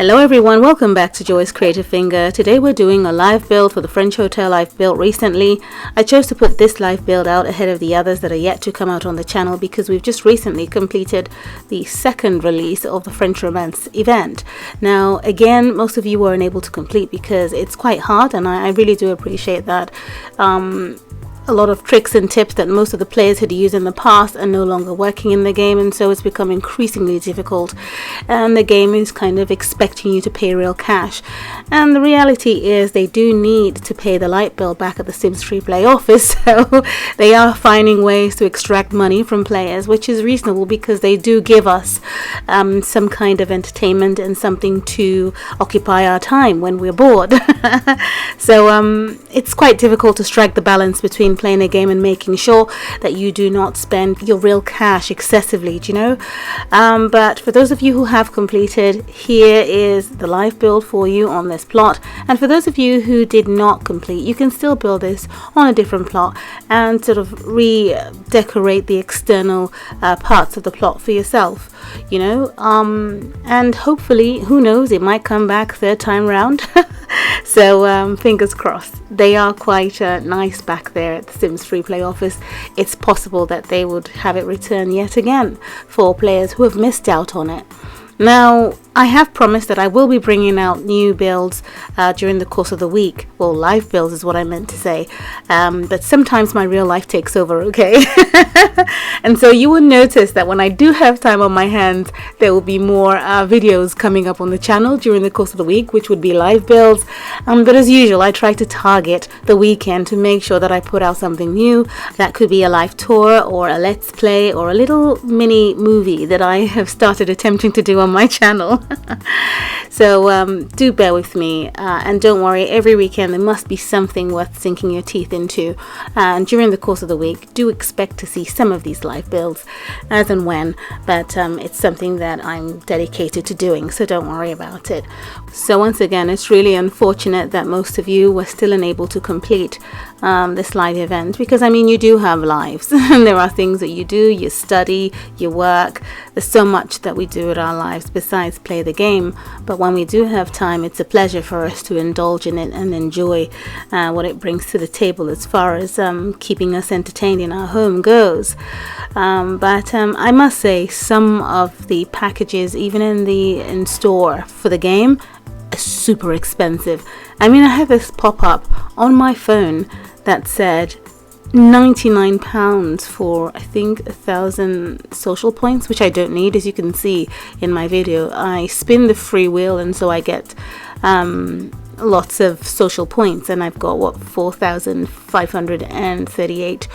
Hello everyone, welcome back to JCfinger. Today we're doing a live build for the French hotel I've built recently. I chose to put this live build out ahead of the others that are yet to come out on the channel because we've just recently completed the second release of the French romance event. Now again, most of you weren't able to complete because it's quite hard, and I really do appreciate that. A lot of tricks and tips that most of the players had used in the past are no longer working in the game, and so it's become increasingly difficult, and the game is kind of expecting you to pay real cash. And the reality is they do need to pay the light bill back at the Sims FreePlay office, so they are finding ways to extract money from players, which is reasonable because they do give us some kind of entertainment and something to occupy our time when we're bored. So it's quite difficult to strike the balance between playing a game and making sure that you do not spend your real cash excessively, do you know? But for those of you who have completed, here is the live build for you on this plot. And for those of you who did not complete, you can still build this on a different plot and sort of redecorate the external parts of the plot for yourself, you know? And hopefully, who knows, it might come back third time round. So fingers crossed. They are quite nice back there at the Sims FreePlay office. It's possible that they would have it return yet again for players who have missed out on it. Now, I have promised that I will be bringing out new builds during the course of the week. Well, live builds is what I meant to say. But sometimes my real life takes over, okay? And so you will notice that when I do have time on my hands, there will be more videos coming up on the channel during the course of the week, which would be live builds. But as usual, I try to target the weekend to make sure that I put out something new. That could be a live tour or a let's play or a little mini movie that I have started attempting to do on my channel. So do bear with me, and don't worry, every weekend there must be something worth sinking your teeth into, and during the course of the week do expect to see some of these live builds as and when, but it's something that I'm dedicated to doing, so don't worry about it. So once again, it's really unfortunate that most of you were still unable to complete this live event, because I mean, you do have lives and there are things that you do, you study, you work, there's so much that we do in our lives besides play the game. But when we do have time, it's a pleasure for us to indulge in it and enjoy what it brings to the table as far as keeping us entertained in our home goes. But I must say, some of the packages, even in store for the game, are super expensive. I mean, I have this pop-up on my phone that said £99 for, I think, 1,000 social points, which I don't need. As you can see in my video, I spin the free wheel and so I get lots of social points, and I've got what, 4,538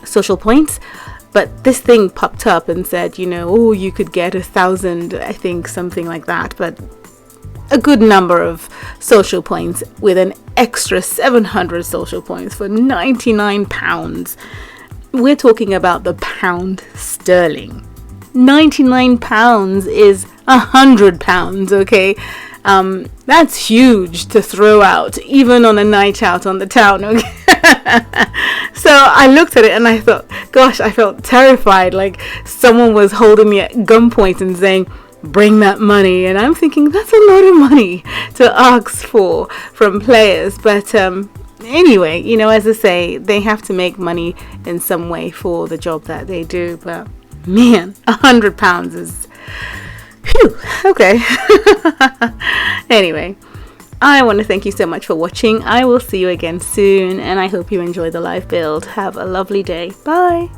social points. But this thing popped up and said, you know, oh, you could get 1,000, I think, something like that, but a good number of social points with an extra 700 social points for £99. We're talking about the pound sterling. £99 is £100, okay? That's huge to throw out, even on a night out on the town, okay? So I looked at it and I thought, gosh, I felt terrified, like someone was holding me at gunpoint and saying, bring that money. And I'm thinking, that's a lot of money to ask for from players. But anyway, you know, as I say, they have to make money in some way for the job that they do. But man, £100 is phew, okay. Anyway, I want to thank you so much for watching. I will see you again soon, and I hope you enjoy the live build. Have a lovely day. Bye.